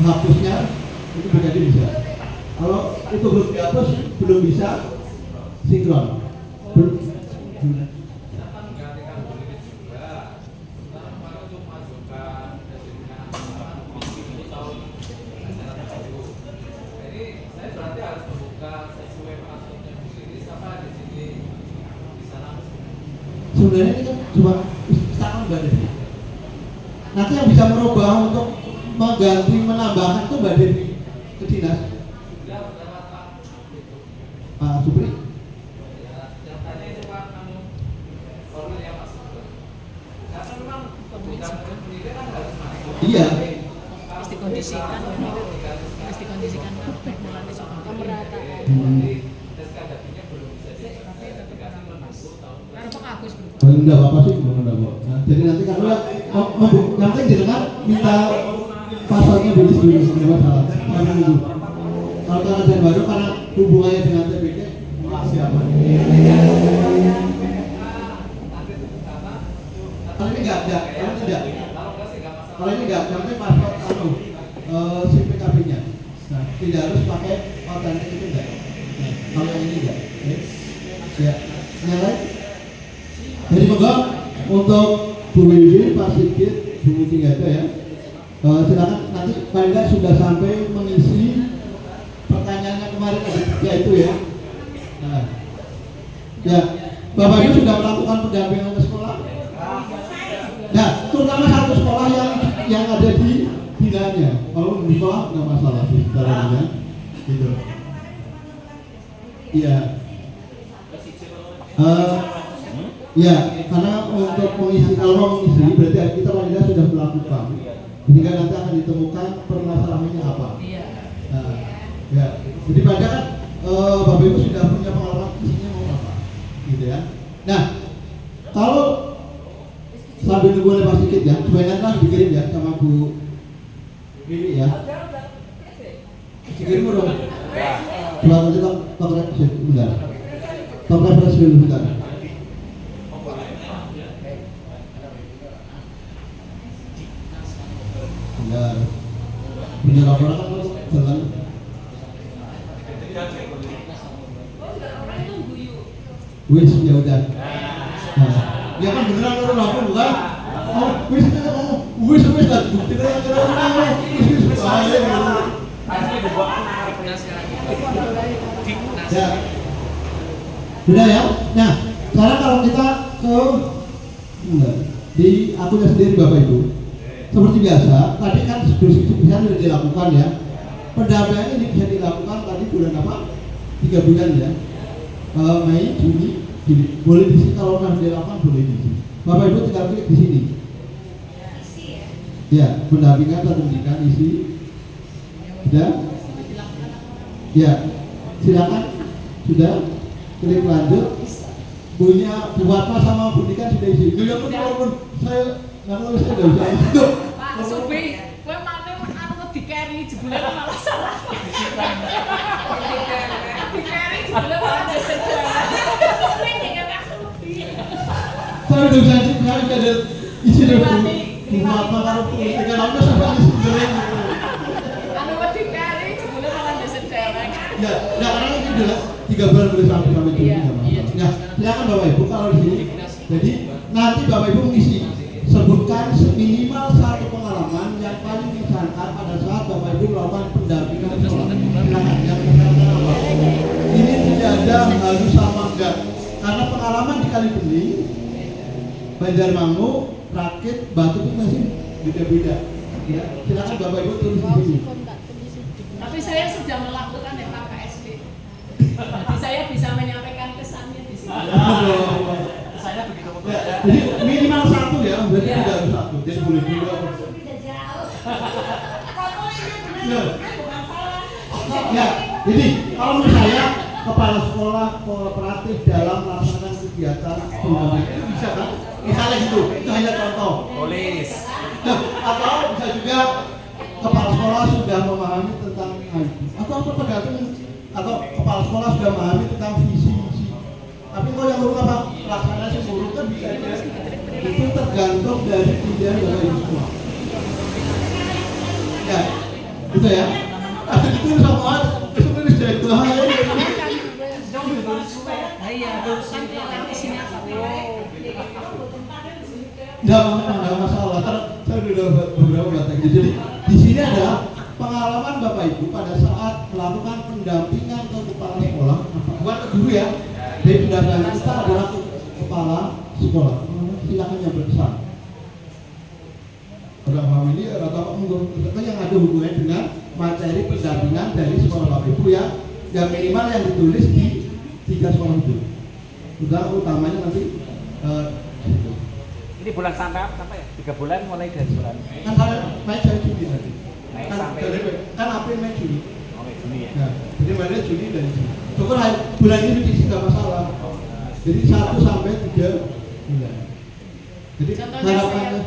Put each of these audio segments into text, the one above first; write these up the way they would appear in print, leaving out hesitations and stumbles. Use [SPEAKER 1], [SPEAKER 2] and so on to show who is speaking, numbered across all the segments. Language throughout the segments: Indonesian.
[SPEAKER 1] hapusnya itu berarti bisa. Kalau itu belum dihapus belum bisa sinkron. Sebenarnya ini kan cuma tangan Mbak Devi. Nanti yang bisa merubah untuk mengganti menambahkan itu Mbak Devi ke dinas. Pak Supri. Iya.
[SPEAKER 2] Harus dikondisikan, harus dikondisikan sampai mulai pemerataan.
[SPEAKER 1] Enggak apa-apa sih, enggak apa. Nah, jadi nanti kalau nanti jenengan minta pasalnya dulu enggak masalah. Kami dulu. Kalau kajian baru karena hubungannya dengan TBK masih apa? Kalau ini enggak, kalau tidak. Kalau ini enggak, yang penting paspor si PKB-nya. Nah, tidak harus pakai otentik itu enggak. Nah, kalau yang ini enggak. Ya, yang lain. Jadi moga untuk Bu Wiwi, Pak Sigit, Bu Muti nggak ada ya. Silakan nanti paling nggak sudah sampai mengisi pertanyaannya kemarin ada 3 itu ya. Nah, ya Bapak Ibu sudah melakukan pendampingan ke sekolah. Nah, terutama satu sekolah yang ada di binanya. Kalau di sekolah nggak masalah sih caranya, gitu. Iya. Ya, karena untuk mengisi, kalau mau mengisi berarti kita paling tidak sudah melakukan, sehingga nanti akan ditemukan permasalahannya apa. Nah, ya, jadi pada kan Bapak Ibu sudah punya pengalaman isinya mau apa, gitu ya. Nah, kalau sambil nunggu oleh Pak Sigit ya, supaya nanti dikirim ya sama Bu Wiwi ya. Dikirim dong. Coba nanti top referensi bentar. Top referensi dulu bentar. Punya laporan kan jalan. Wis ya udah. Nah, ya kan beneran orang lapor bukan? Oh, wis kan bukti ya. Sudah ya. Nah, sekarang kalau kita ke di akunnya sendiri Bapak Ibu. Seperti biasa, tadi kan diskusi bisa dilakukan ya. Pendampingan ini bisa dilakukan tadi bulan apa? 3 bulan ya. Mei, Juni, Juli. Boleh di sini kalau harus dilakukan boleh di sini. Bapak Ibu tinggal klik di sini. Ya, pendampingan atau pendidikan isi. Sudah? Ya, silakan. Sudah? Klik lanjut. Punya Bu Fatma sama pendidikan sudah isi. Ya pun walaupun saya nggak tahu saya nggak bisa itu.
[SPEAKER 2] Pak Subi, kowe mane anu di-carry jebule malah salah. Di-carry jebule malah desain.
[SPEAKER 1] Saya udah bisa ada isi dari Bu Fatma karo pendidikan apa sampai isi jelek.
[SPEAKER 2] Anu di-carry jebule malah desain celeng.
[SPEAKER 1] Ya, karena ini jelas 3 bulan boleh sampai Juni. Nah, silakan Bapak Ibu kalau di sini. Jadi nanti Bapak Ibu mengisi. Sebutkan minimal 1 pengalaman yang paling disangka pada saat Bapak Ibu melakukan pendampingan sekolah. Silakan yang misalkan apa? Ini tidak ada harus sama enggak. Karena pengalaman di Kalibening, Banjarmangu, Rakit, Batu itu masih beda-beda. Ya, silakan Bapak Ibu tulis di sini.
[SPEAKER 2] Tapi saya sudah melakukan ya Pak KSD. Jadi saya bisa menyampaikan kesannya di sini.
[SPEAKER 3] Saya begitu
[SPEAKER 1] Ya, jadi minimal 1 ya, berarti tidak harus 1. Jadi boleh juga. Ya, jadi kalau menurut saya kepala sekolah kooperatif dalam melaksanakan kegiatan pendampingan itu bisa kan? Misalnya gitu, itu hanya contoh.
[SPEAKER 3] tulis.
[SPEAKER 1] Nah, atau bisa juga kepala sekolah sudah memahami tentang atau apa tergantung atau kepala sekolah sudah memahami tentang visi misi. Tapi kalau yang urut apa pelaksanaan yang urut kan bisa aja. Itu tergantung dari pilihan Bapak Ibu semua. Ya, Gitu ya. Itu sama itu kan sudah bahaya.
[SPEAKER 2] Iya, kan yang di sini apa?
[SPEAKER 1] Nggak masalah. Karena saya sudah beberapa datang. Jadi di sini adalah pengalaman Bapak Ibu pada saat melakukan pendampingan ke kepala sekolah, bukan ke guru ya. Jadi pendampingan kita adalah ke kepala sekolah. Silakan yang berkesan. Orang familiar atau apa yang ada hubungannya dengan materi pendampingan dari sekolah Bapak Ibu ya, yang minimal yang ditulis di 3 sekolah itu. Utamanya nanti
[SPEAKER 3] Ini bulan sampai ya? 3 bulan mulai dari bulan.
[SPEAKER 1] kan kalian Mei Juni nanti.
[SPEAKER 3] Mei
[SPEAKER 1] Kan
[SPEAKER 3] sampai
[SPEAKER 1] kan April Mei Juni.
[SPEAKER 3] Juni ya.
[SPEAKER 1] Nah, jadi Mei Juni dan Juni. Syukur bulan ini tidak masalah. Jadi 1 sampai 3 bulan. Jadi
[SPEAKER 2] Contohnya
[SPEAKER 1] harapannya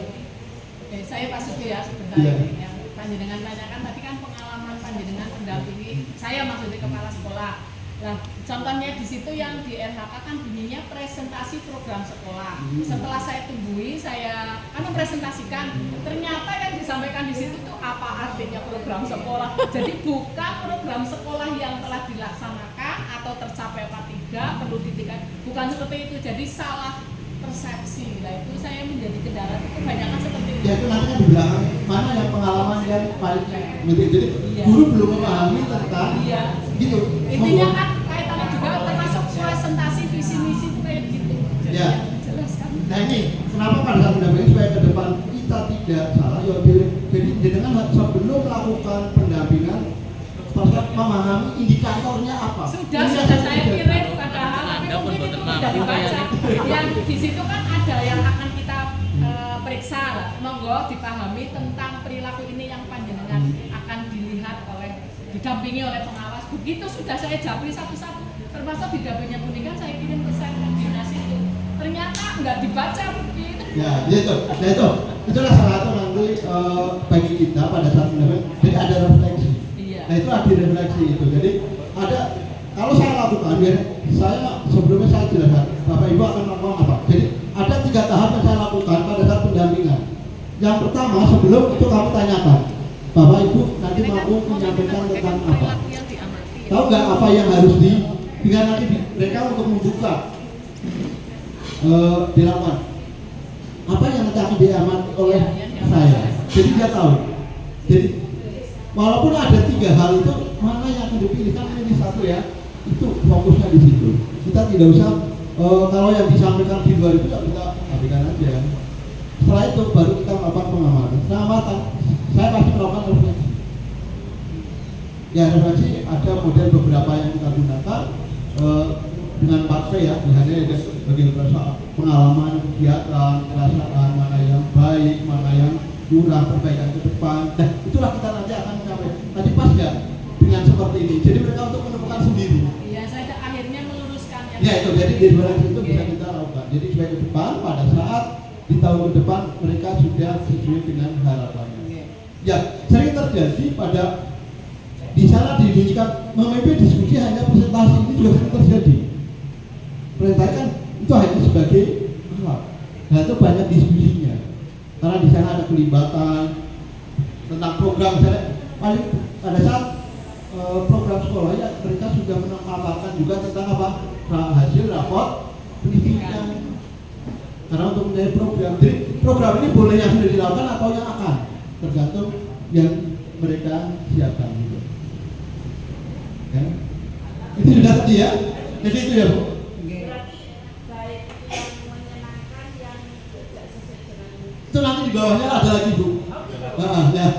[SPEAKER 2] saya Pak Sugi ya sebentar
[SPEAKER 1] Iya.
[SPEAKER 2] yang panjenengan tanyakan tadi kan pengalaman panjenengan mendampingi saya maksudnya kepala sekolah. Nah, contohnya di situ yang di RHK kan bunyinya presentasi program sekolah. Setelah saya tunggui, saya kan mempresentasikan, ternyata yang disampaikan di situ tuh apa artinya program sekolah. Jadi bukan program sekolah yang telah dilaksanakan atau tercapai apa tidak, perlu ditingkatkan. Bukan seperti itu. Jadi salah persepsi. Nah, itu saya menjadi kendala itu banyak kan seperti itu.
[SPEAKER 1] ya itu nanti kan di belakang mana yang pengalaman yang paling penting. Jadi
[SPEAKER 2] Iya.
[SPEAKER 1] guru belum memahami tentang
[SPEAKER 2] Iya.
[SPEAKER 1] gitu.
[SPEAKER 2] Intinya kan kaitannya juga termasuk presentasi visi misi itu kayak gitu. Jadi
[SPEAKER 1] Ya.
[SPEAKER 2] jelas kan.
[SPEAKER 1] Nah ini kenapa pada saat pendampingan supaya ke depan kita tidak salah ya jadi dengan sebelum melakukan pendampingan pasal memahami indikatornya apa.
[SPEAKER 2] Sudah saya kirim padahal tapi mungkin itu tidak dibaca. Yang di situ kan ada yang akan kita periksa. Monggo dipahami tentang perilaku ini yang panjenengan akan dilihat didampingi oleh pengawas. Begitu sudah saya japri satu-satu. Termasuk di dapurnya Punika saya kirim ke saya dinas itu. Ternyata nggak dibaca mungkin.
[SPEAKER 1] Ya, itu. Nah itulah salah satu nanti bagi kita pada saat pendampingan. Jadi ada refleksi.
[SPEAKER 2] Iya.
[SPEAKER 1] Nah itu ada refleksi itu. Jadi ada kalau saya lakukan, ya, saya sebelumnya saya jelaskan Bapak Ibu akan melakukan apa. Jadi ada 3 tahap yang saya lakukan pada saat pendampingan. Yang pertama sebelum itu kami tanyakan, Bapak Ibu nanti mampu menyampaikan tentang apa? Tahu nggak apa yang harus dengan nanti mereka untuk membuka dilakukan apa yang nanti akan diamati oleh saya. Jadi dia tahu. Jadi walaupun ada 3 hal itu mana yang akan dipilih kan ini satu ya. Itu fokusnya di situ. Kita tidak usah kalau yang disampaikan di luar itu ya kita abaikan aja. Setelah itu baru kita melakukan pengamatan. Pengamatan saya pasti melakukan refleksi. Ya refleksi ada model beberapa yang kita gunakan dengan 4P ya, misalnya ada bagaimana pengalaman, kegiatan, perasaan, mana yang baik, mana yang kurang, perbaikan ke depan. Nah itulah kita nanti akan mencapai. Tadi pas nggak dengan seperti ini? Jadi mereka untuk menemukan sendiri.
[SPEAKER 2] Iya, saya akhirnya meluruskan yang
[SPEAKER 1] Ya itu jadi di luar itu bisa kita lakukan. Jadi supaya ke depan pada saat di tahun ke depan mereka sudah sesuai dengan harapannya. Ya sering terjadi pada di sana dibunyikan memimpin diskusi hanya presentasi, ini juga sering terjadi. Presentasi kan itu hanya sebagai alat. Nah itu banyak diskusinya. Karena di sana ada pelibatan tentang program saya paling pada saat program sekolah ya mereka sudah menamakan juga tentang apa hasil raport pendidikan. Karena untuk menjadi program, jadi program ini boleh yang sudah dilakukan atau yang akan tergantung yang mereka siapkan gitu. Ya. Itu sudah tadi ya. Jadi itu ya Bu. Itu nanti di bawahnya ada lagi Bu. Ya.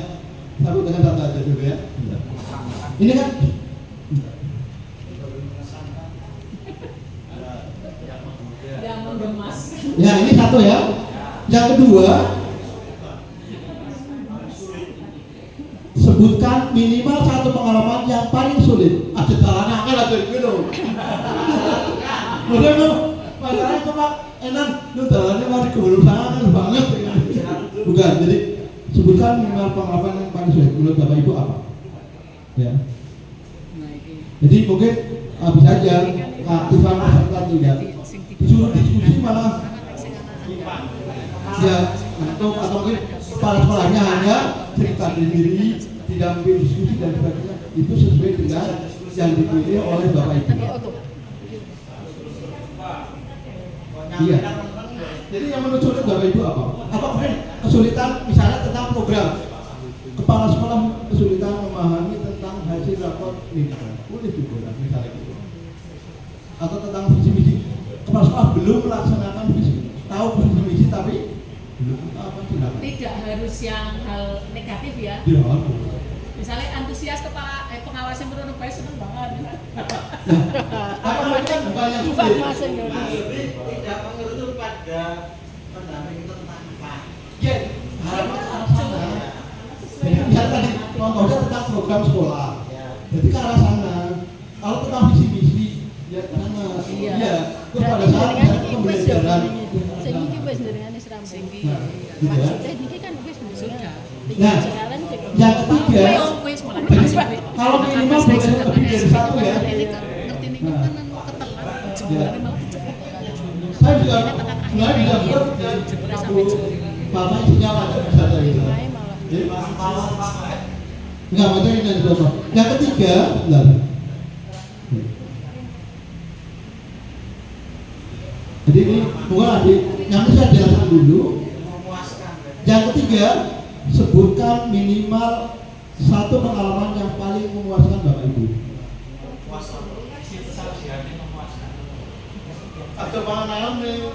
[SPEAKER 1] Satu dengan satu aja dulu ya. Ini kan
[SPEAKER 2] yang menggemas.
[SPEAKER 1] ya ini satu ya. Yang kedua sebutkan minimal satu pengalaman yang paling sulit. Ada caranya kan ada gitu. Udah lu masalahnya cuma enak lu jalannya mari keburu sangat banget. Bukan, jadi sebutkan minimal pengalaman yang paling sulit menurut Bapak Ibu apa? Ya. Jadi mungkin bisa aja keaktifan peserta tidak disuruh diskusi malah ya atau mungkin kepala sekolahnya hanya cerita diri tidak mungkin diskusi dan sebagainya, itu sesuai dengan yang dipilih oleh Bapak Ibu. Iya. Jadi yang menurut sulit Bapak Ibu apa? Apa kesulitan misalnya tentang program? Kepala sekolah kesulitan memahami tentang hasil rapor lingkungan. Boleh juga misalnya gitu. Atau tentang visi misi. Kepala sekolah belum melaksanakan visi, tahu visi misi tapi belum apa silakan.
[SPEAKER 2] Tidak harus yang hal negatif ya.
[SPEAKER 1] Tidak.
[SPEAKER 2] Misalnya antusias kepala pengawas yang menurut saya senang banget.
[SPEAKER 1] Apa mereka bukan yang
[SPEAKER 2] Bukan
[SPEAKER 1] sulit?
[SPEAKER 2] Mas yang
[SPEAKER 4] Jadi tidak mengerucut pada pendamping tentang apa?
[SPEAKER 1] Ya, harapan ke arah sana. Jadi misalnya tadi contohnya tentang program sekolah. Jadi ke arah sana. Kalau tentang visi misi, ya ke sana.
[SPEAKER 2] Iya.
[SPEAKER 1] Iya. Terus pada saat ada pembelajaran.
[SPEAKER 5] Sing iki wis nderengane serampung.
[SPEAKER 1] Nah, gitu ya.
[SPEAKER 5] Maksudnya iki kan wis sudah.
[SPEAKER 1] Nah, yang ketiga,
[SPEAKER 2] Wes mulai
[SPEAKER 1] kalau minimal boleh lebih dari satu ya.
[SPEAKER 2] ngerti nih kan
[SPEAKER 1] Ya. Saya juga mulai juga buat Bapak isinya ada bisa ada gitu. Enggak macam ini yang contoh. Yang ketiga, benar. Jadi ini bukan adik, yang ini saya jelaskan dulu. Yang ketiga, sebutkan minimal satu pengalaman yang paling memuaskan Bapak Ibu. Ada pengalaman nih.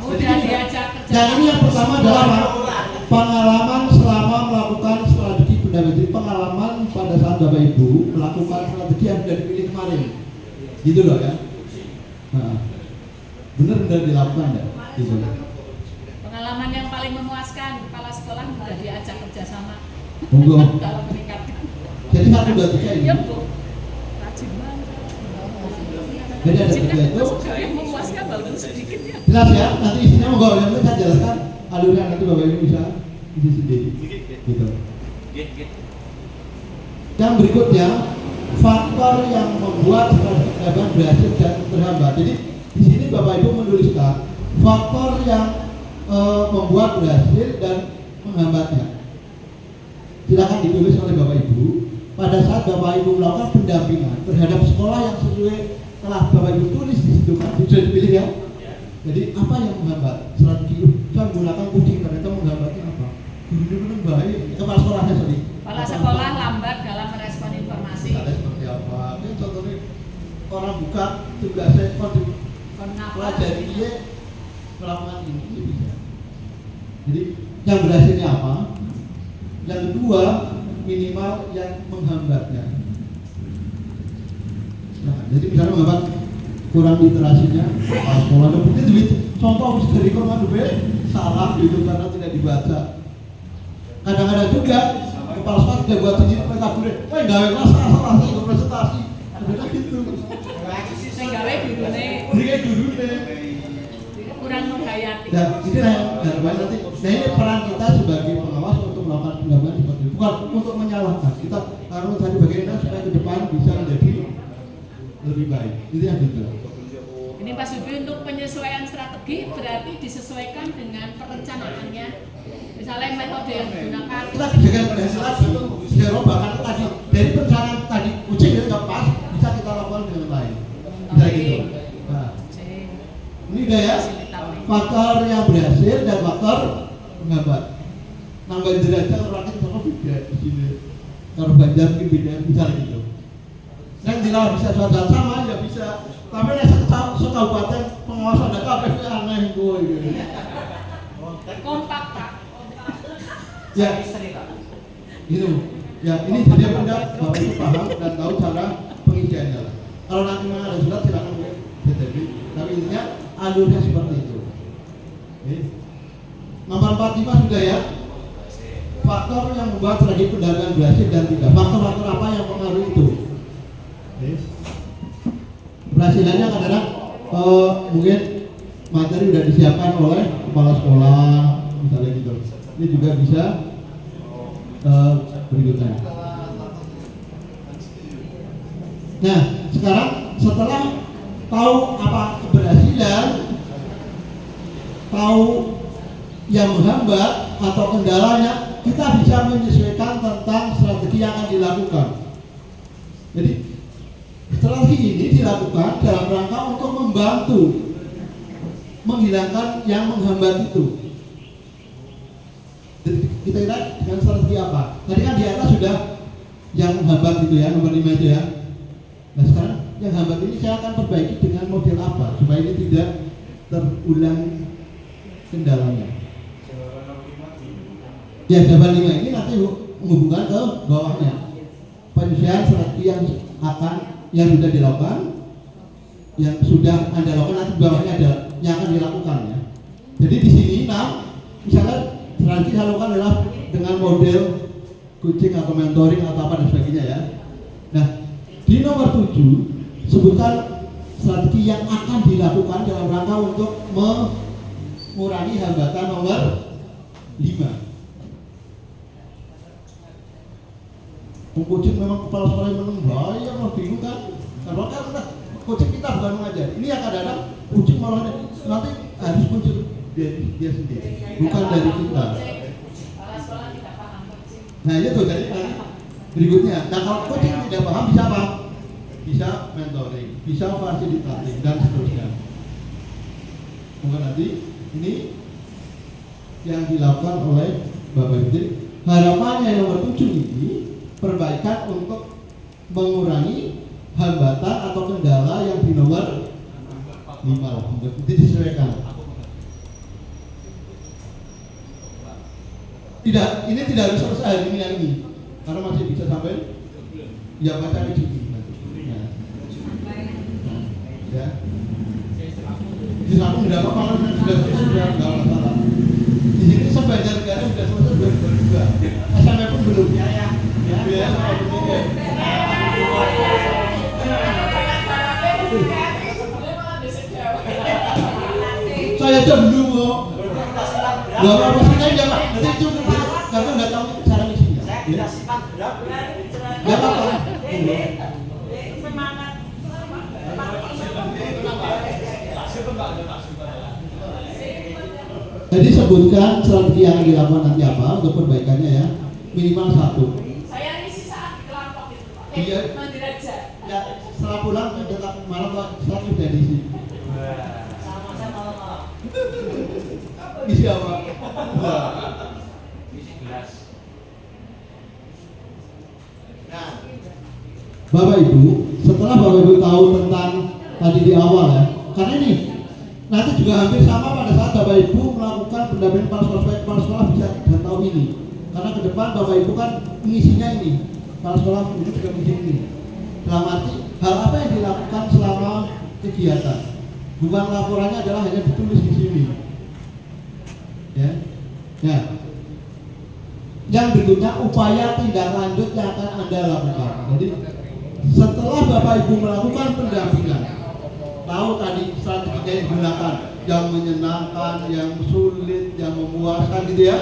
[SPEAKER 2] mudah diajak kerja.
[SPEAKER 1] Yang ini yang pertama adalah pengalaman selama melakukan strategi pendampingan. Jadi pengalaman pada saat Bapak Ibu melakukan strategi yang sudah dipilih kemarin, gitu loh ya. Nah, benar-benar dilakukan ya, gitu.
[SPEAKER 2] Pengalaman yang paling memuaskan kepala sekolah mudah diajak kerjasama.
[SPEAKER 1] Monggo.
[SPEAKER 2] Kalau meningkatkan.
[SPEAKER 1] Jadi 1, 2, 3 ini.
[SPEAKER 2] Ya bu, rajin banget.
[SPEAKER 1] Jadi ada tiga itu.
[SPEAKER 2] Yang memuaskan walaupun sedikit ya.
[SPEAKER 1] Jelas ya. Nanti isinya monggo yang penting saya jelaskan alurnya nanti Bapak Ibu bisa isi sendiri. Gitu. Yang berikutnya, faktor yang membuat strategi berhasil dan terhambat. Jadi di sini Bapak Ibu menuliskan faktor yang membuat berhasil dan menghambatnya. Silakan ditulis oleh Bapak Ibu pada saat Bapak Ibu melakukan pendampingan terhadap sekolah yang sesuai telah Bapak Ibu tulis di situ kan sudah dipilih ya. Jadi apa yang menghambat strategi? Saya menggunakan kucing ternyata menghambatnya apa? Guru-guru baik, kepala sekolahnya sorry.
[SPEAKER 2] Kepala sekolah lambat dalam merespon informasi.
[SPEAKER 1] Ada seperti apa? Ini contohnya orang buka tugasnya
[SPEAKER 2] Kenapa?
[SPEAKER 1] pelajari dia melakukan ini bisa. Jadi yang berhasilnya apa? Yang kedua minimal yang menghambatnya. Nah, jadi misalnya menghambat kurang literasinya, sekolah itu duit contoh dari korban salah gitu karena tidak dibaca. Kadang-kadang juga kepala sekolah tidak buat izin mereka guru, wah gawe masalah saya ikut presentasi, ada gitu.
[SPEAKER 2] Saya gawe gurune
[SPEAKER 1] Ini kayak guru deh.
[SPEAKER 2] kurang menghayati.
[SPEAKER 1] Dan inilah yang harapan nanti. Nah ini peran kita sebagai pengawas untuk melakukan pendampingan seperti itu, bukan untuk menyalahkan kita, karena tadi bagaimana supaya ke depan bisa menjadi lebih baik. Itu yang kedua.
[SPEAKER 2] Ini Pak Subi untuk penyesuaian strategi berarti disesuaikan dengan perencanaannya. Misalnya metode yang digunakan.
[SPEAKER 1] Kita dengan berhasil itu bisa bahkan tadi dari perencanaan tadi kucing itu nggak pas, bisa kita lakukan dengan lain. Bisa gitu. Nah, ini udah ya. Faktor yang berhasil dan faktor menghambat. Nambah derajat rakyat sama beda di sini. Kalau Banjar mungkin beda, misalnya gitu. Yang tidak bisa suatu sama ya bisa. Tapi nek sekabupaten pengawas ada KPP aneh gue gitu.
[SPEAKER 2] Kompak Pak.
[SPEAKER 1] Ya, gitu. Ya ini jadi benda Bapak Ibu paham dan tahu cara pengisiannya. Kalau nanti memang ada surat silakan BTB. Tapi intinya alurnya seperti itu. Oke. Nomor 45 sudah ya. Faktor yang membuat strategi pendampingan berhasil dan tidak. Faktor-faktor apa yang mempengaruhi itu? Oke. Keberhasilannya kadang-kadang mungkin materi sudah disiapkan oleh kepala sekolah misalnya gitu. Ini juga bisa berikutnya. Nah, sekarang setelah tahu apa keberhasilan, tahu yang menghambat atau kendalanya, kita bisa menyesuaikan tentang dilakukan. Jadi strategi ini dilakukan dalam rangka untuk membantu menghilangkan yang menghambat itu. Jadi kita lihat dengan strategi apa? Tadi kan di atas sudah yang menghambat itu ya, nomor 5 itu ya. Nah sekarang yang hambat ini saya akan perbaiki dengan model apa supaya ini tidak terulang kendalanya. Ya, jawaban 5 ini nanti menghubungkan ke bawahnya. Penyelesaian strategi yang sudah dilakukan, yang sudah Anda lakukan, nanti bawahnya ada yang akan dilakukan ya. Jadi di sini misalnya strategi yang dilakukan adalah dengan model coaching atau mentoring atau apa dan sebagainya ya. Nah, di nomor 7 sebutkan strategi yang akan dilakukan dalam rangka untuk mengurangi hambatan nomor 5. Coaching memang kepala sekolah yang menang bahaya, mau bingung kan? Karena kan coaching kita bukan mengajar. Ini yang kadang-kadang coaching malah nanti harus muncul dia sendiri, bukan dari kita. Nah itu jadi berikutnya. Nah kalau coaching tidak paham bisa apa? Bisa mentoring, bisa fasilitatif dan seterusnya. Mungkin nanti ini yang dilakukan oleh Bapak Ibu. Harapannya nomor 7 ini perbaikan untuk mengurangi hambatan atau kendala yang di nomor 5 itu disesuaikan. Tidak, ini tidak harus selesai hari ini yang ini, karena masih bisa sampai ya baca di sini. Ya. Di sana tidak apa-apa, kalau sudah nggak masalah. Di sini sebanyak negara sudah selesai 2022. SMP pun belum. Ya. Saya aja belum kok. Gak apa-apa sih, jangan nggak tahu cara ngisinya.
[SPEAKER 4] Saya dikasih panggilan.
[SPEAKER 1] Gak apa-apa. Jadi sebutkan strategi yang dilakukan nanti apa untuk perbaikannya ya, minimal 1.
[SPEAKER 2] Saya ngisi saat di kelompok itu Pak.
[SPEAKER 1] Iya.
[SPEAKER 2] Mandiraja.
[SPEAKER 1] Ya, setelah pulang tetap malam setelah sudah diisi. Isi apa?
[SPEAKER 3] Isi gelas.
[SPEAKER 1] Nah, Bapak Ibu, setelah Bapak Ibu tahu tentang tadi di awal ya, karena ini nanti juga hampir sama pada saat Bapak Ibu melakukan pendampingan kepala sekolah bisa dan tahu ini. Karena ke depan Bapak Ibu kan mengisinya ini, kepala sekolah ini juga mengisi ini. Dalam arti hal apa yang dilakukan selama kegiatan, bukan laporannya adalah hanya ditulis di sini. Ya. Yang berikutnya upaya tindak lanjut yang akan Anda lakukan. Jadi setelah Bapak Ibu melakukan pendampingan, tahu tadi strateginya yang digunakan, yang menyenangkan, yang sulit, yang memuaskan gitu ya.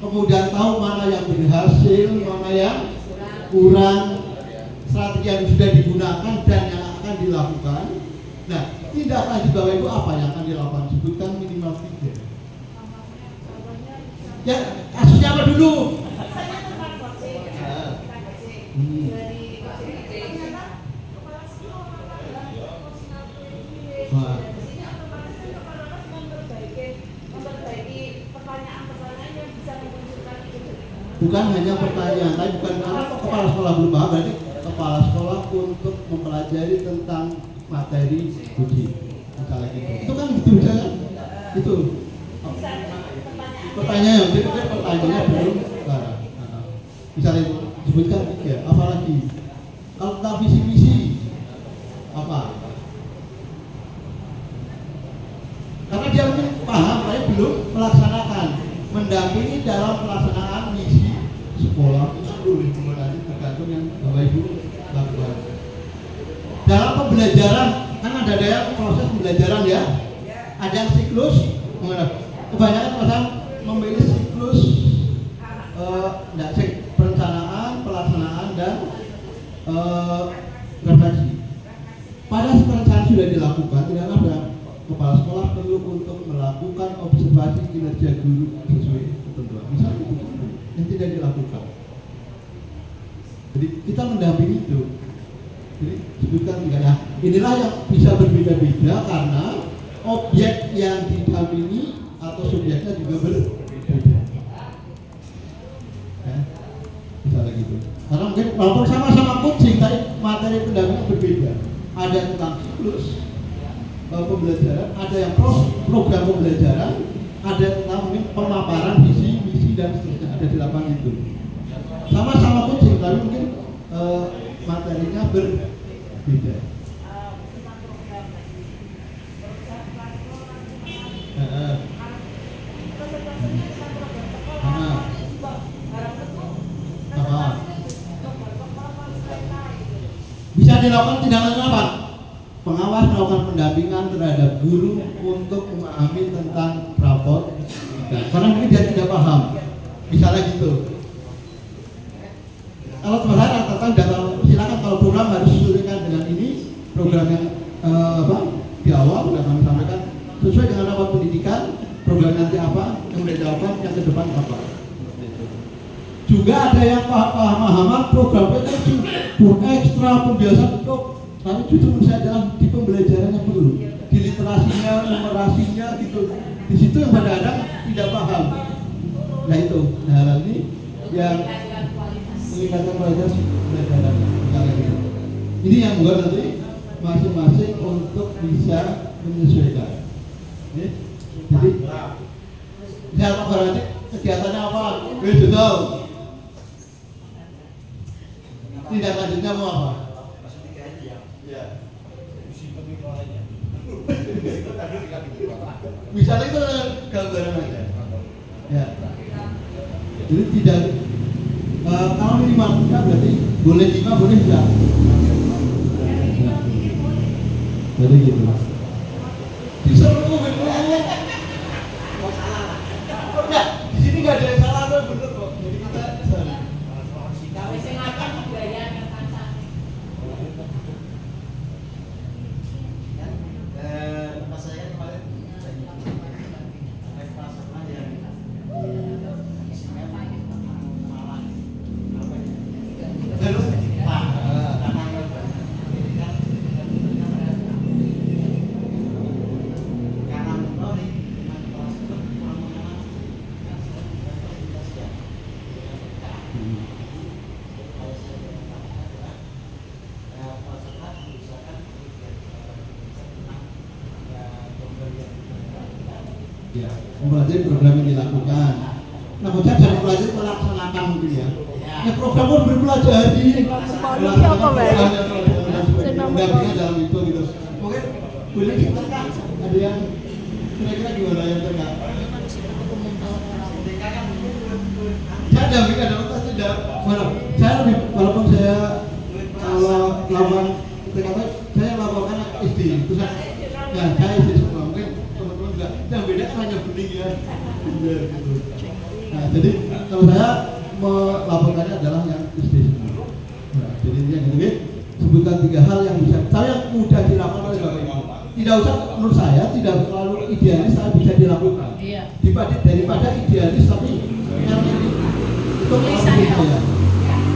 [SPEAKER 1] Kemudian tahu mana yang berhasil, mana yang kurang, strategi yang sudah digunakan dan yang akan dilakukan. Nah, tindak lanjut Bapak Ibu apa yang akan dilakukan? Sebutkan minimal 3. Ya, kasusnya apa dulu? Bukan hanya pertanyaan, tapi bukan karena kepala sekolah belum paham, berarti kepala sekolah untuk mempelajari tentang materi uji, misalnya gitu. Itu kan gitu misalnya, itu. Pertanyaan, jadi pertanyaannya belum barang. Misalnya sebutkan 3, apalagi kalau tentang visi misi apa? Karena dia mungkin paham, tapi belum melaksanakan, mendampingi dalam pelaksanaan misi sekolah itu boleh kemudian tergantung yang Bapak Ibu lakukan. Dalam pembelajaran kan ada proses pembelajaran ya, ada yang siklus, kebanyakan orang memilih siklus perencanaan, pelaksanaan dan refleksi. Pada perencanaan sudah dilakukan, tidak ada kepala sekolah perlu untuk melakukan observasi kinerja guru sesuai ketentuan. Misalnya itu yang tidak dilakukan. Jadi kita mendampingi itu. Jadi sebutkan tiga. Nah, inilah yang bisa berbeda-beda karena objek yang didampingi atau subjeknya juga berbeda. Ya, misalnya gitu. Karena mungkin walaupun sama-sama coaching, tapi materi pendampingan berbeda. Ada tentang siklus pembelajaran, ada yang program pembelajaran, ada tentang mungkin pemaparan visi, misi dan seterusnya. Ada 8 itu. Sama-sama coaching, tapi mungkin materinya berbeda. Bisa dilakukan tindak lanjut apa? Pengawas melakukan pendampingan terhadap guru untuk memahami tentang raport, karena mungkin dia tidak paham. Misalnya gitu. Kalau sebenarnya tentang data, silakan kalau program harus disesuaikan dengan ini program yang di awal sudah kami sampaikan sesuai dengan apa pendidikan, program nanti apa, yang boleh dilakukan, yang ke depan apa. Juga ada yang pemahaman program itu ekstra pembiasaan untuk, tapi justru menurut saya adalah di pembelajarannya perlu, di literasinya, numerasinya gitu. Di situ yang kadang-kadang tidak paham. Nah itu, hal ini yang meningkatkan kualitas pembelajaran. Ini yang buat nanti masing-masing untuk bisa menyesuaikan. Jadi, saya nanti kegiatannya apa? Betul. Tidak lanjutnya mau apa? Ya. Misalnya itu gambaran aja. Ya. Jadi tidak kalau minimal kan berarti boleh 5, boleh enggak? Jadi gitu. Disuruh ya, di sini nggak ada yang salah, bener kok. Jadi kita
[SPEAKER 4] pas saya kemarin naik kelas apa yang isinya malah apa
[SPEAKER 1] ya, mempelajari program yang dilakukan. Nah, bocah dari belajar melaksanakan mungkin ya. Nah, program pun berpelajari. Pendampingan dalam itu gitu. Mungkin boleh kita kan ada yang kira-kira gimana yang tengah? Saya dampingan dalam tidak. Saya lebih walaupun saya kalau lawan kata saya laporkan SD, terus saya SD semua mungkin teman-teman juga yang beda kan hanya bening ya, gitu. Nah jadi kalau saya melaporkannya adalah yang SD semua. Nah, jadi yang ini sebutkan 3 hal yang bisa, yang mudah dilakukan oleh Bapak Ibu. Tidak usah, menurut saya tidak terlalu idealis tapi bisa dilakukan.
[SPEAKER 2] Iya.
[SPEAKER 1] Daripada idealis tapi yang ini itu
[SPEAKER 2] Tulisannya.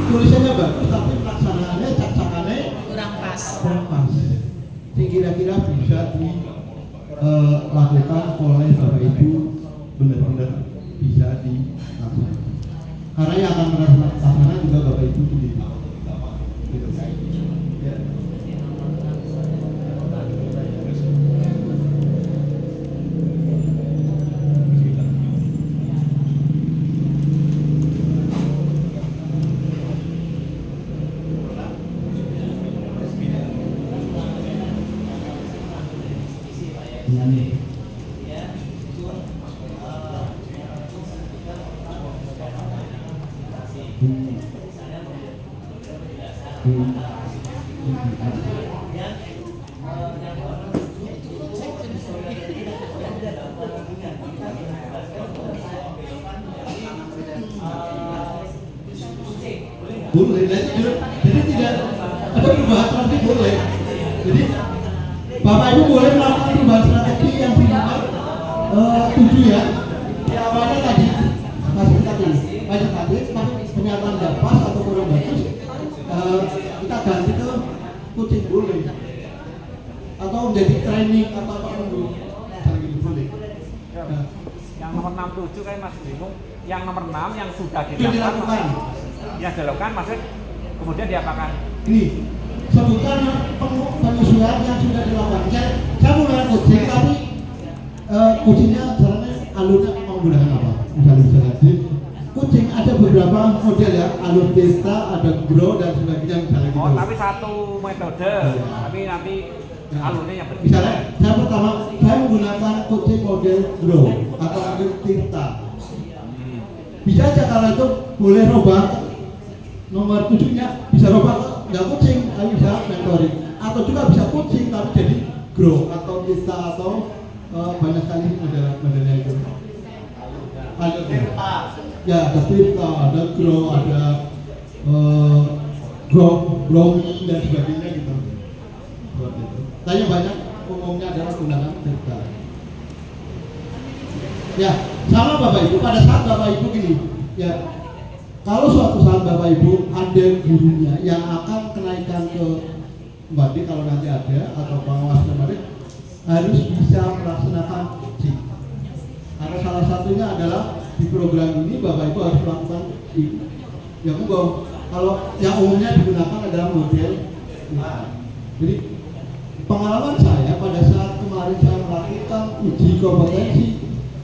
[SPEAKER 1] Tulisannya bagus tapi pelaksanaannya cak-cakannya
[SPEAKER 2] kurang pas.
[SPEAKER 1] Ini kira-kira bisa dilakukan oleh Bapak Ibu, benar-benar bisa dilakukan. Karena yang akan melaksanakan juga Bapak Ibu sendiri. Gitu. Ya. Boleh, jadi tidak ada perubahan strategi boleh. Jadi Bapak Ibu boleh melakukan perubahan strategi yang dimana 7 ya. Di awalnya tadi masih tadi banyak tadi, tapi pernyataan tidak pas atau kurang bagus, boleh. Atau menjadi training atau apa pun misalnya gitu boleh. Nah,
[SPEAKER 3] Yang nomor 67 kan masih bingung. Yang nomor 6 yang sudah
[SPEAKER 1] itu dilakukan.
[SPEAKER 3] yang dilakukan maksud kemudian diapakan?
[SPEAKER 1] Ini sebutkan penyesuaian yang sudah dilakukan. Saya mulai coaching tapi coachingnya caranya alurnya menggunakan apa? Misalnya di coaching ada beberapa model ya, alur Vista, ada Grow dan sebagainya misalnya gitu.
[SPEAKER 3] Oh, tapi satu metode, tapi nanti alurnya yang berbeda.
[SPEAKER 1] Misalnya saya pertama saya menggunakan coaching model Grow atau model Vista. Bisa aja kalau itu boleh robah nomor 7-nya bisa robah ke nggak coaching tapi bisa mentoring atau juga bisa coaching tapi jadi Grow atau Vista atau banyak sekali modelnya itu. Ya, ada Vista, ada Grow, ada growing dan sebagainya gitu. Seperti itu. Tanya banyak umumnya adalah menggunakan Vista. Ya, sama Bapak Ibu, pada saat Bapak Ibu gini, ya, kalau suatu saat Bapak Ibu ada gurunya yang akan kenaikan ke Mbak kalau nanti ada atau pengawas kemarin harus bisa melaksanakan coaching. Karena salah satunya adalah di program ini Bapak Ibu harus melakukan ini. Ya monggo. Kalau yang umumnya digunakan adalah model. Jadi pengalaman saya pada saat kemarin saya melakukan uji kompetensi,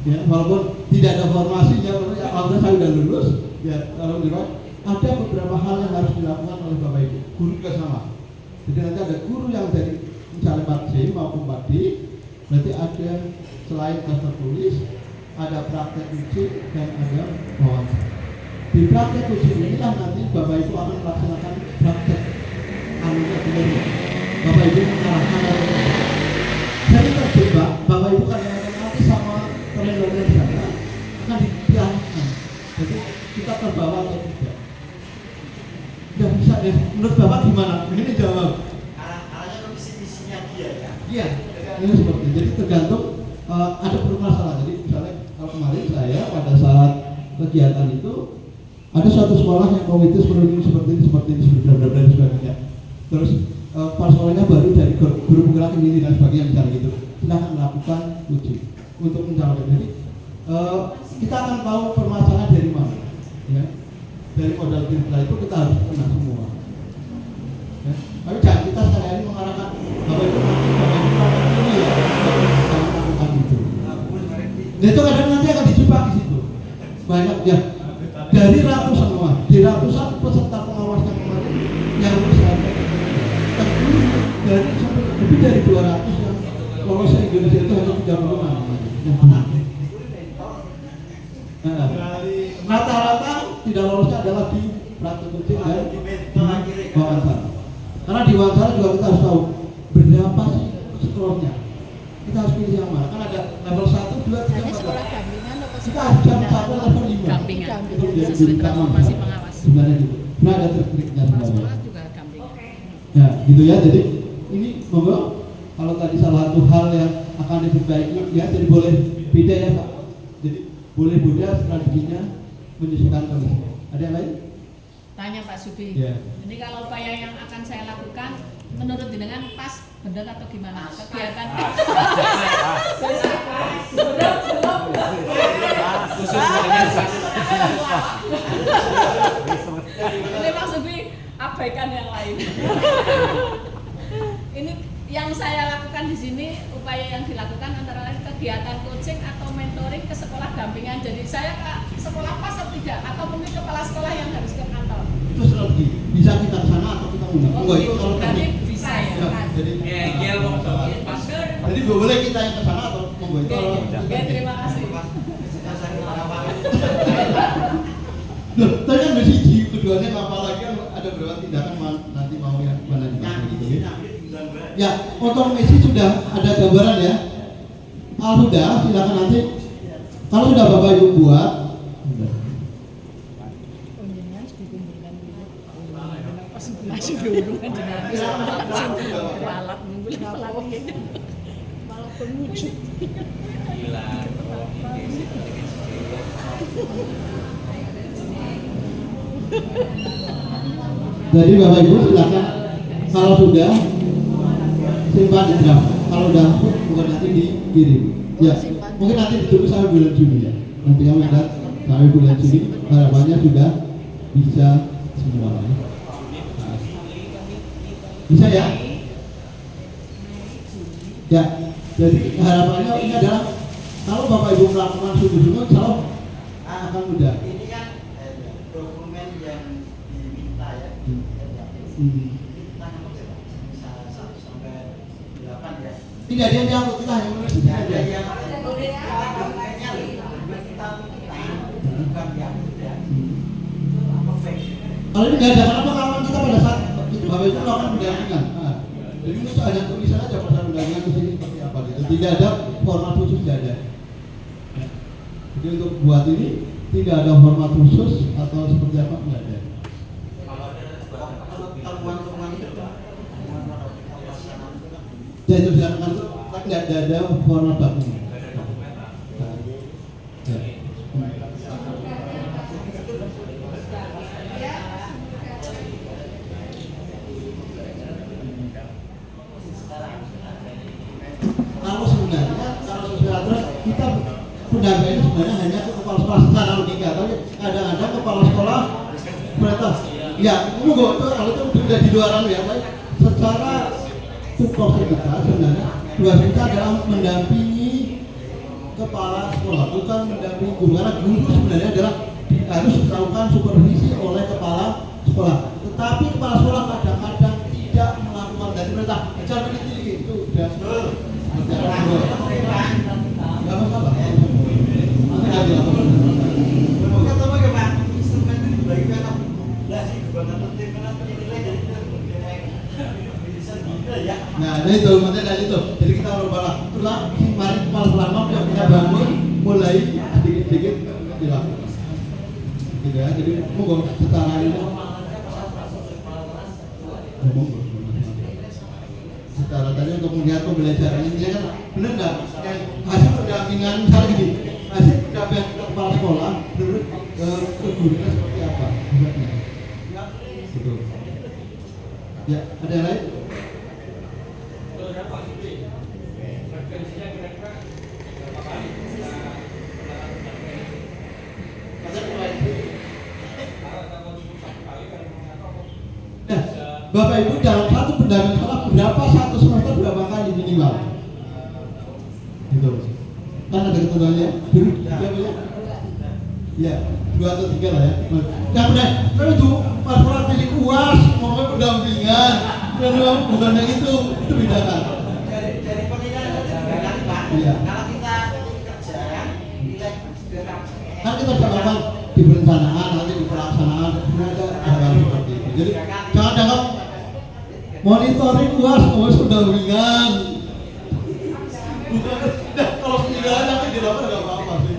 [SPEAKER 1] ya walaupun tidak ada formasinya, kalau saya sudah lulus, ya kalau di ada beberapa hal yang harus dilakukan oleh Bapak Ibu. Guru juga sama. Jadi nanti ada guru yang dari misalnya 4C maupun 4D, berarti ada selain tes tertulis, ada praktek uji dan ada wawancara. Di praktek uji inilah nanti Bapak Ibu akan melaksanakan praktek anunya dulu. Bapak Ibu mengarahkan jadi terjebak, Bapak Ibu kan yang nanti sama teman-teman di sana akan dipiarkan. Jadi kita terbawa atau tidak. Tidak bisa deh. Menurut Bapak gimana? Ini jawab.
[SPEAKER 4] Arahnya ke visi-misinya dia ya.
[SPEAKER 1] Iya, ini seperti itu. Jadi tergantung ada permasalahan. Jadi misalnya kalau kemarin saya pada saat kegiatan itu ada suatu sekolah yang komunitas seperti ini dan sebagainya. Terus pas sekolahnya baru dari guru penggerak ini dan sebagainya misalnya gitu. Silahkan melakukan uji untuk mencapai. Jadi kita akan tahu permasalahan dari mana. Ya. Dari modal kita itu kita harus kenal semua. Ya. Tapi jangan kita sekali-kali mengarahkan Bapak Ibu ini ya, jangan melakukan itu. Nah itu kadang nanti akan dijebak di situ. Banyak ya dari ratusan di ratusan peserta pengawas yang kemarin yang saya dari sampai lebih dari 200 yang lolos se Indonesia itu hanya 36 rata-rata tidak lolosnya adalah di praktek uji dan wawancara. Karena di wawancara juga kita harus tahu berapa sih skornya. Kita harus pilih yang mana. Kan ada level 1, 2, 3, 4.
[SPEAKER 5] Hanya sekolah gampingan atau
[SPEAKER 1] Kita harus jam 1 level 5.
[SPEAKER 2] Gampingan.
[SPEAKER 1] Itu dia
[SPEAKER 2] Sesuai dengan
[SPEAKER 1] berikan
[SPEAKER 2] formasi pengawas.
[SPEAKER 1] sebenarnya gitu. Nah ada trik-triknya
[SPEAKER 2] Kepala
[SPEAKER 1] sebenarnya.
[SPEAKER 2] sekolah juga gampingan.
[SPEAKER 1] Ya gitu ya. Jadi ini monggo kalau tadi salah satu hal yang akan diperbaiki ya jadi boleh beda ya Pak. Jadi boleh beda strateginya menyesuaikan kondisi. Ada yang lain?
[SPEAKER 2] Tanya Pak Sudi.
[SPEAKER 1] Ya.
[SPEAKER 2] Ini kalau upaya yang akan saya lakukan menurut jenengan pas benar atau gimana? Kegiatan ini Pak Sudi abaikan yang lain. Ini yang saya lakukan di sini upaya yang dilakukan antara lain kegiatan coaching atau mentoring ke sekolah dampingan. Jadi saya ke sekolah pas atau tidak atau mungkin kepala sekolah yang harus ke kantor.
[SPEAKER 1] Itu strategi. Bisa kita ke sana atau kita undang.
[SPEAKER 2] Oh,
[SPEAKER 1] Enggak itu kalau
[SPEAKER 2] berarti
[SPEAKER 1] tadi.
[SPEAKER 2] bisa ya.
[SPEAKER 1] Ya, jadi
[SPEAKER 4] Pas.
[SPEAKER 1] jadi boleh kita yang ke sana atau monggo itu.
[SPEAKER 2] Oke, terima kasih.
[SPEAKER 1] Loh, tadi kan dari siji keduanya apalagi ada berapa tindakan nanti mau yang mana gitu ya. Ya, otomasi sudah ada gambaran ya. Kalau sudah, silakan nanti. Kalau sudah Bapak Ibu buat,
[SPEAKER 5] jenengan dikumpulkan dulu. Pas masuk dulu kan jenengan. Alat nunggu lagi. Malah pengucut.
[SPEAKER 1] jadi Bapak Ibu silakan. Kalau sudah, simpan di draft. Kalau udah bukan nanti dikirim. Ya, mungkin nanti ditunggu sampai bulan Juni ya. Nanti kami lihat sampai bulan Juni harapannya sudah bisa semua. Nah, bisa ya? Ya, jadi harapannya ini adalah kalau Bapak Ibu melakukan sungguh-sungguh, insya akan mudah.
[SPEAKER 4] Ini kan dokumen yang diminta ya. Bisa 1 sampai 8 ya.
[SPEAKER 1] Tidak ada yang diangkut kita yang menulis
[SPEAKER 4] Tidak
[SPEAKER 1] tidak
[SPEAKER 4] ada
[SPEAKER 1] ada.
[SPEAKER 4] yang dokumennya kita bukan yang tidak. Apa fake?
[SPEAKER 1] Kalau ini nggak ada, kenapa kawan kita pada saat Bapak Ibu melakukan pendampingan? Nah, jadi itu ada tulisan aja pada pendampingan di sini seperti apa gitu. Tidak ada format khusus, tidak ada. Ya. Jadi untuk buat ini tidak ada format khusus atau seperti apa, nggak ada.
[SPEAKER 4] Kalau temuan-temuan itu Pak,
[SPEAKER 1] Dan itu dilakukan itu, tapi nggak ada format baku. Nah, ya. Kalau sesuai aturan kita pendampingan ini sebenarnya hanya ke kepala sekolah secara logika, tapi kadang-kadang kepala sekolah perintah, ya, kalau itu sudah di luaran ya, tapi secara tupoksi kita sebenarnya tugas kita adalah mendampingi kepala sekolah, bukan mendampingi guru, karena guru sebenarnya adalah harus melakukan supervisi oleh kepala sekolah. Tetapi kepala sekolah kadang-kadang tidak melakukan dari perintah, jangan begini itu sudah nggak masalah. Nanti nggak dilakukan.
[SPEAKER 4] Bukan apa ya Pak? Instrumen itu dibagi kan? Lah sih kebanyakan penting karena penilai dari bisa gitu ya.
[SPEAKER 1] Nah, itu materi dari itu. Jadi kita berubah. Terus mari kepala selama yang kita bangun mulai sedikit-sedikit dilakukan. Gitu ya. Jadi monggo setara ini. Monggo. Secara tadi untuk melihat pembelajaran ini kan benar nggak? Hasil pendampingan misalnya gini, hasil pendampingan kepala sekolah menurut ke gurunya seperti apa? Betul. Ya, ada yang lain? Nah, Bapak Ibu dalam satu pendampingan sekolah berapa satu semester berapa kali minimal? Gitu. Kan ada ketentuannya. Dulu tiga ya? Ya, 2 atau 3 lah ya. Nah, benar. Tapi itu pas sekolah fisik UAS ngomongnya pendampingan. Bukan yang itu bedakan.
[SPEAKER 4] Dari penilaian kan Pak.
[SPEAKER 1] Iya.
[SPEAKER 4] Kalau kita kerja nilai
[SPEAKER 1] Kan kita sudah lakukan di perencanaan, nanti di pelaksanaan, ada hal-hal seperti itu. Jadi jangan anggap monitoring UAS pendampingan. Bukan kalau penilaian nanti dilakukan nggak apa-apa sih.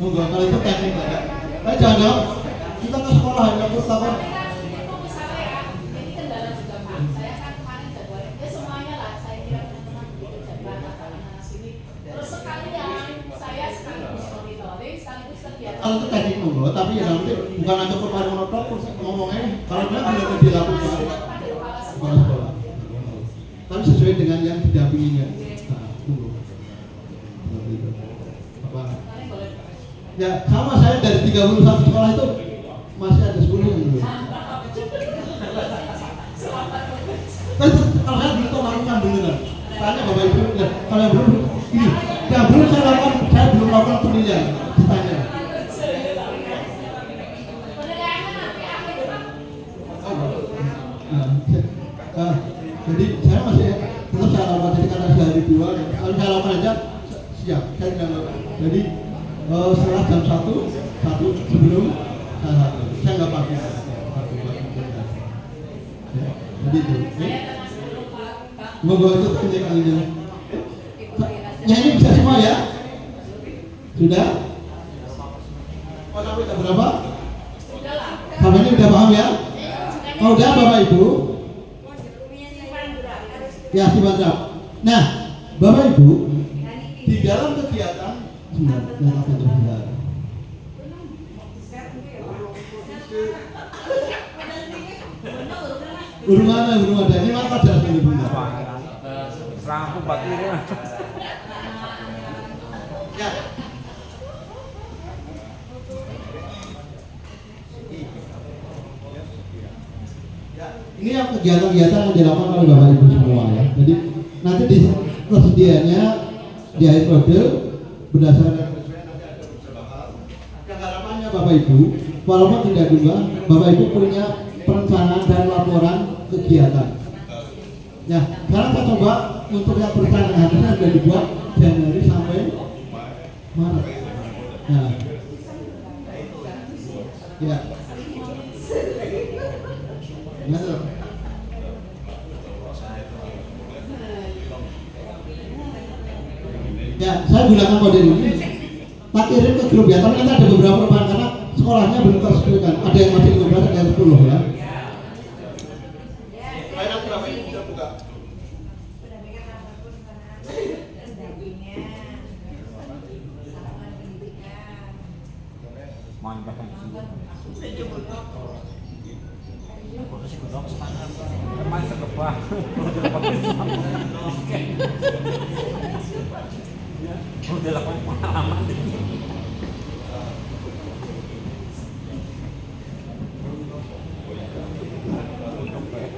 [SPEAKER 1] Enggak, kalau itu teknik lah ya. Tapi jangan anggap kita ke sekolah hanya untuk lakukan.
[SPEAKER 2] Itu misalnya ya, ini kendala juga Pak. Saya kan kemarin jadwalnya, ya semuanya lah. Saya kira teman-teman begitu jadwalnya karena sini. Terus sekalian saya sekaligus monitoring, sekaligus kegiatan.
[SPEAKER 1] Kalau itu teknik monggo, tapi ya nanti bukan hanya kepala monotok terus ngomongnya kalau memang sudah dilakukan kepala sekolah. Tapi sesuai dengan yang didampinginya. Nah, tunggu. Seperti itu. Apa? Ya, sama saya dari 31 sekolah itu masih ada 10 yang belum. Tapi kalau saya belum lakukan beneran. Tanya Bapak Ibu, ya, kalau yang belum, ini, yang belum saya lakukan, saya belum lakukan penilaian. Tanya. Jadi saya masih tetap saya lakukan, jadi karena sehari 2, kalau saya lakukan aja siap, saya tidak lakukan. Jadi setelah jam 1 sebelum saya nggak pakai. Ya, jadi itu. Monggo itu penjek ini. Ya ini bisa semua ya? Sudah? Oh, sampai jam berapa? Sampai ini udah paham ya? Oh, udah Bapak Ibu? Ya, simpan draft. Nah, Bapak Ibu, di dalam kegiatan Guru mana? Ini mana jelas ini Bunda?
[SPEAKER 3] Rampung Pak Kiri.
[SPEAKER 1] Ya. Ini yang kegiatan-kegiatan yang dilakukan oleh Bapak Ibu semua ya. Jadi nanti di tersedianya di akhir periode berdasarkan harapannya Bapak Ibu, walaupun tidak juga, Bapak Ibu punya perencanaan dan laporan kegiatan. Ya, sekarang saya coba untuk yang perencanaan harusnya sudah dibuat Januari sampai Maret. Nah, ya. Betul. Ya, saya gunakan model ini. Tak kirim ke grup ya, tapi nanti ada beberapa perubahan karena sekolahnya belum tersesuaikan. Ada yang masih 15, ada yang 10 ya.
[SPEAKER 3] Mantap kan. Teman sekebah. Udah lakukan pengalaman.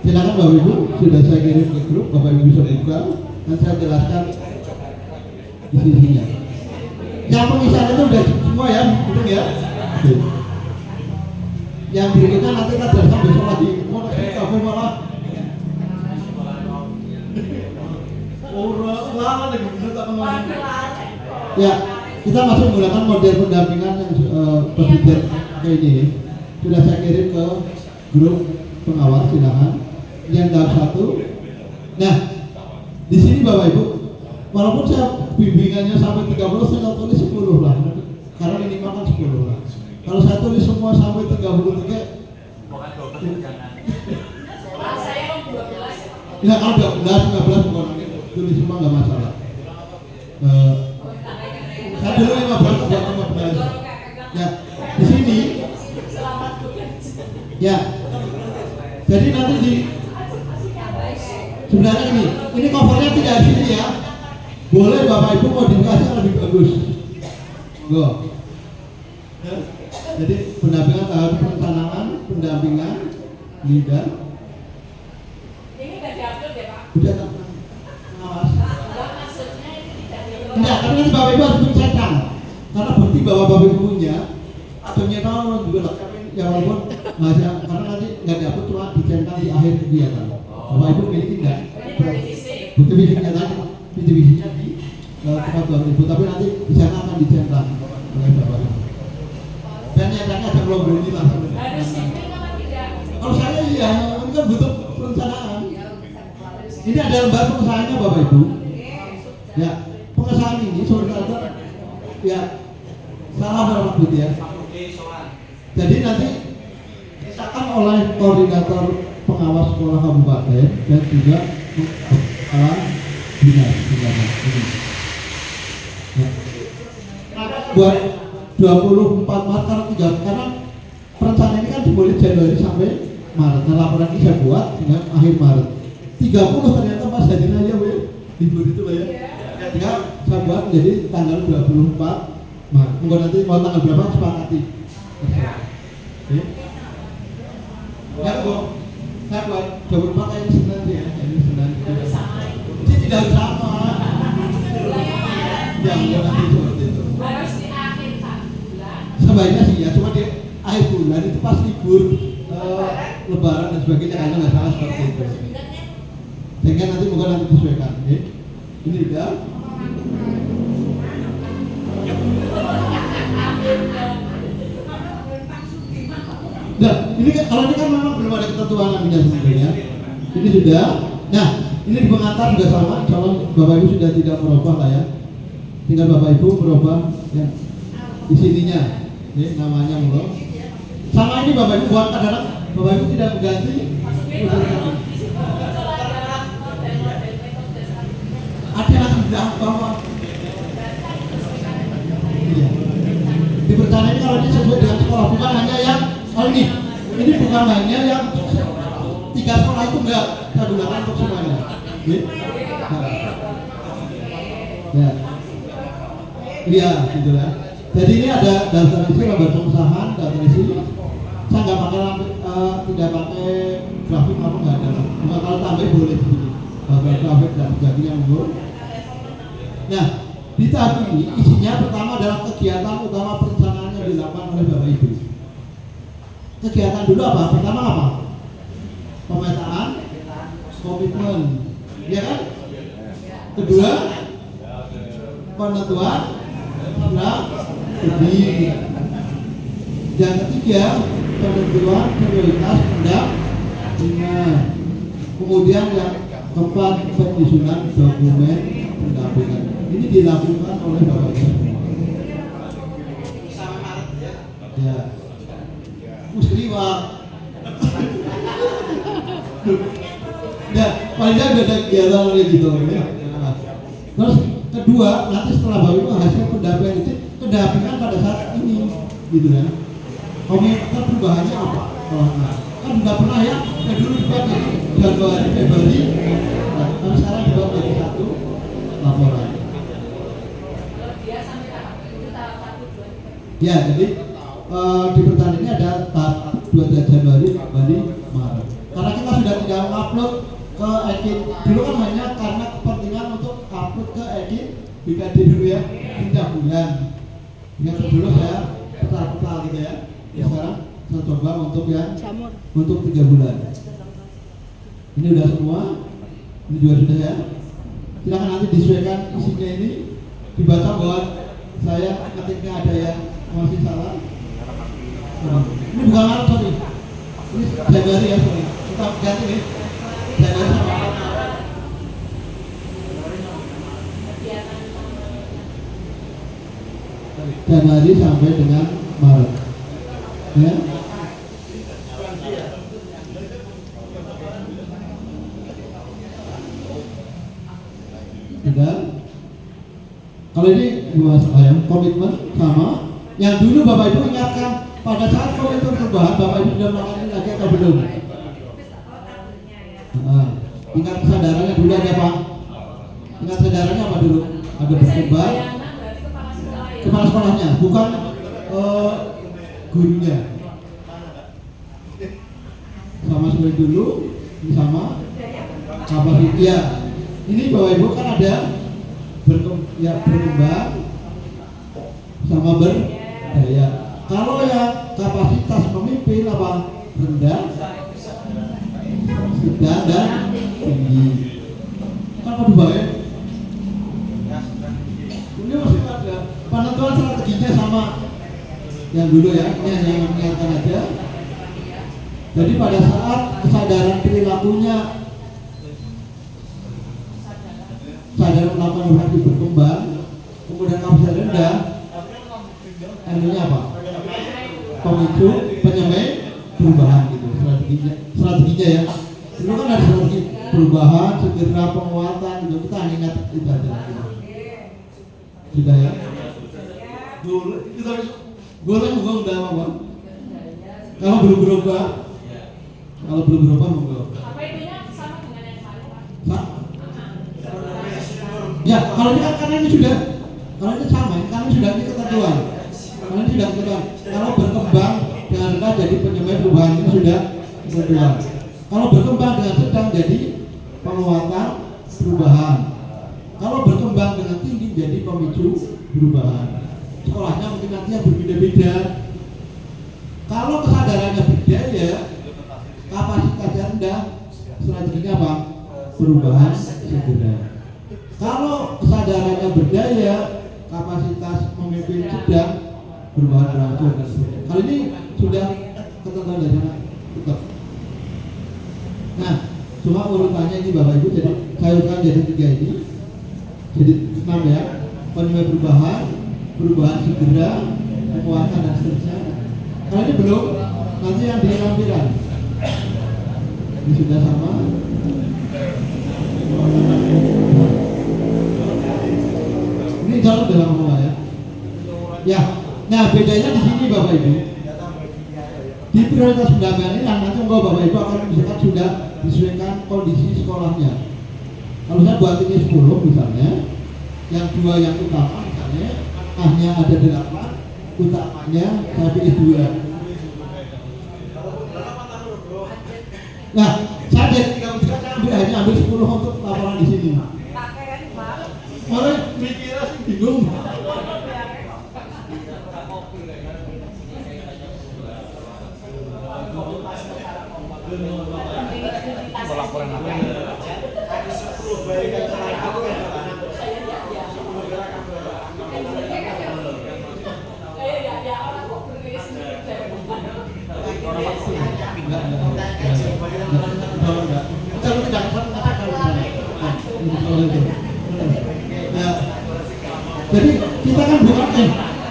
[SPEAKER 1] Silakan Bapak Ibu, sudah saya kirim ke grup, Bapak Ibu bisa buka dan saya jelaskan isinya. Yang pengisahan itu udah semua ya, betul ya? Oke. Yang berikutnya nanti kita jelaskan besok lagi. Mau kasih kafe malah. Orang lama nih, bener tak kemarin. Ya, kita masih menggunakan model pendampingan yang berpikir kayak ini. Sudah saya kirim ke grup pengawas, silakan. Yang tahap 1. Nah, di sini Bapak Ibu, walaupun saya bimbingannya sampai 30, saya tulis 10 lah. Karena minimal kan 10 lah. Kalau saya tulis semua sampai 33, ya kalau 12, 15 bukan lagi tulis semua nggak masalah. Saya dulu 15 buat 15. Ya, di sini. Ya, jadi nanti di sebenarnya ini covernya tidak di sini ya. Boleh Bapak Ibu modifikasi yang lebih bagus. Go. Ya. Jadi pendampingan tahap perencanaan, pendampingan, leader.
[SPEAKER 2] Ini udah diupload ya Pak?
[SPEAKER 1] Udah tak pengawas.
[SPEAKER 2] Maksudnya ini tidak diupload.
[SPEAKER 1] Enggak, tapi nanti Bapak Ibu harus mencetak. Karena bukti bahwa Bapak Ibu punya atau nyetak juga lah. Ya walaupun karena nanti nggak diupload cuma dicetak di akhir kegiatan. Bapak Ibu miliki enggak? Bukti fisiknya tadi, bukti fisiknya di tempat Bapak Ibu, tapi nanti di sana akan dicetak oleh Bapak Ibu. Dan nyatanya ada kelompok ini lah.
[SPEAKER 2] Harus dipilih apa tidak?
[SPEAKER 1] Kalau saya iya, ini kan butuh perencanaan. Ini ada lembar pengesahannya Bapak Ibu. Ya, pengesahan ini sebenarnya ya salah berapa bukti ya. Jadi nanti disahkan oleh koordinator pengawas sekolah kabupaten dan juga kepala dinas ini. Ya. Buat 24 Maret karena perencanaan ini kan dimulai Januari sampai Maret. Nah, laporan ini saya buat hingga akhir Maret. 30 ternyata pas hadir aja libur itu lah ya. Ya, saya buat jadi tanggal 24 Maret. Mungkin nanti mau tanggal berapa sepakati. Oke. Ya, Bu. Saya buat 24 kayak Senin ya. Ini Senin. Ini tidak sama. Ya, nanti seperti itu.
[SPEAKER 2] Harus di akhir bulan.
[SPEAKER 1] Sebaiknya sih ya, cuma di akhir bulan itu pas libur Lebaran dan sebagainya karena nggak salah seperti itu. Sehingga nanti mungkin nanti disesuaikan. Okay? Ini udah. Nah, ini kan kalau ini kan memang belum ada ketentuan namanya sebenarnya. Ini sudah. Nah, ini di pengantar juga sama. Calon Bapak Ibu sudah tidak merubah lah ya. Tinggal Bapak Ibu merubah ya di sininya. Ini namanya mulu. Sama ini Bapak Ibu buat kadang Bapak Ibu tidak mengganti. Ada yang sudah bawah. Iya. Di perencanaan ini kalau ini sesuai dengan sekolah bukan hanya yang ini bukan hanya yang 3 sekolah itu enggak saya gunakan untuk semuanya. Ya. Iya, gitu ya. Jadi ini ada daftar isi lembar pengusahaan, daftar isi. Saya nggak pakai tidak pakai grafik apa nggak ada. Cuma kalau tambah boleh di sini. Bagian grafik dan sebagainya monggo. Nah, di tahap ini isinya pertama adalah kegiatan utama perencanaan yang dilakukan oleh Bapak Ibu. Kegiatan dulu apa? Pertama apa? Pemetaan, komitmen, ya kan? Kedua, penentuan strategi. Yang ketiga, penentuan prioritas pendampingan. Kemudian yang keempat, penyusunan dokumen pendampingan. Ini dilakukan oleh Bapak Ibu. Ya. Musliwak. Ya, paling tidak ada kegiatan kayak gitu ya. Nah, terus kedua, nanti setelah Bapak Ibu hasil pendampingan itu pendampingan pada saat ini, gitu ya. Komentar perubahannya apa? Kan sudah pernah ya, dulu dibuat dari Januari, Februari, nah, tapi sekarang dibuat jadi satu laporan. Ya, jadi di pertanian ini ada tahap 2 Januari, Februari, Maret. Karena kita sudah tidak upload ke Ekin, dulu kan hanya karena kepentingan untuk upload ke Ekin BKD dulu ya, 3 bulan. Yang dulu saya petal-petal gitu ya. Sekarang saya coba untuk yang untuk 3 bulan. Ini udah semua, ini juga sudah ya. Silakan nanti disesuaikan isinya ini, dibaca bahwa saya ketika ada yang masih salah. Ini bukan Maret, sorry. Ini Januari ya, sorry. Kita ganti nih. Januari sama Maret. Januari sampai dengan Maret. Ya. Sudah. Kalau ini yang komitmen sama. Yang dulu Bapak Ibu ingatkan pada saat komitmen perubahan Bapak Ibu sudah melakukan ini lagi atau belum? Tingkat kesadarannya dulu ada Pak. Tingkat kesadarannya apa dulu? Ada berkembang. Kepala sekolahnya, bukan gurunya. Sama sekali dulu, ini sama kapasitas. Ya, ini Bapak Ibu kan ada berkembang sama berdaya. Kalau yang kapasitas memimpin apa? Rendah, sedang dan tinggi. Kan pada baik. Ini masih ada penentuan strateginya sama yang dulu ya, ini hanya yang mengingatkan aja. Jadi pada saat kesadaran perilakunya, kesadaran melakukan operasi berkembang, kemudian kapasitas rendah, artinya apa? Pemicu, penyemai, perubahan gitu strateginya ya. Dulu kan ada strategi perubahan, segera penguatan gitu, kita ingat itu aja. Sudah ya. Boleh juga udah apa? Kalau belum berubah monggo.
[SPEAKER 2] Apa itunya sama dengan yang kemarin, Pak?
[SPEAKER 1] Ya, kalau ini kan karena ini sudah, kalau ini sama, karena ini sudah ini ketentuan. Karena ini sudah ketentuan. Kalau berkembang dengan rendah jadi penyemai perubahan ini sudah ketentuan. Kalau berkembang dengan sedang jadi penguatan perubahan. Kalau berkembang dengan tinggi jadi pemicu perubahan. Sekolahnya mungkin nantinya berbeda-beda. Kalau kesadarannya berdaya, kapasitasnya rendah, strateginya apa? Perubahan segera. Kalau kesadarannya berdaya, kapasitas memimpin sedang, perubahan berangsur dan sebagainya. Kali ini sudah ketentuan dari sana tetap. Nah, cuma urutannya ini Bapak Ibu, jadi saya urutkan jadi 3 ini, jadi 6 ya. Penyemai perubahan segera, penguatan dan seterusnya. Kalau ini belum, nanti yang di lampiran ini sudah sama. Ini jauh dalam semua ya. Ya, nah bedanya di sini Bapak Ibu. Di prioritas pendampingan ini nanti Bapak Ibu akan misalkan sudah disesuaikan kondisi sekolahnya. Kalau saya buat ini 10 misalnya, yang 2 yang utama misalnya, tengahnya ada 8, utamanya saya pilih 2. Nah, saya dari 3 juta saya ambil 10 untuk laporan di sini. Malah mikirnya sih bingung.
[SPEAKER 3] Laporan apa?
[SPEAKER 4] Ada 10 bayi kecelakaan ya.
[SPEAKER 1] Jadi kita kan bukan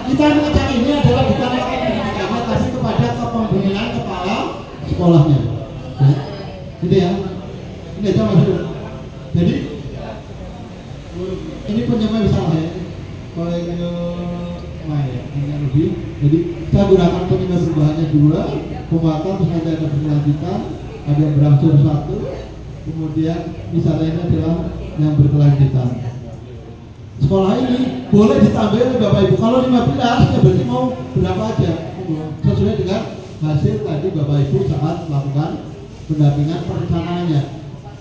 [SPEAKER 1] kita mengecek ini adalah bukan pendidikannya tapi kepada kepemimpinan kepala sekolahnya. Gitu ya. Ini aja maksudnya. Jadi ini penyamai misalnya kalau yang lebih. Jadi saya gunakan penyamai perubahannya 2, penguatan terus nanti ada berkelanjutan, ada yang berangsur 1, kemudian misalnya ini adalah yang berkelanjutan. Sekolah ini boleh ditambahin oleh Bapak Ibu. Kalau 15 ya berarti mau berapa aja sesuai dengan hasil tadi Bapak Ibu saat melakukan pendampingan perencanaannya.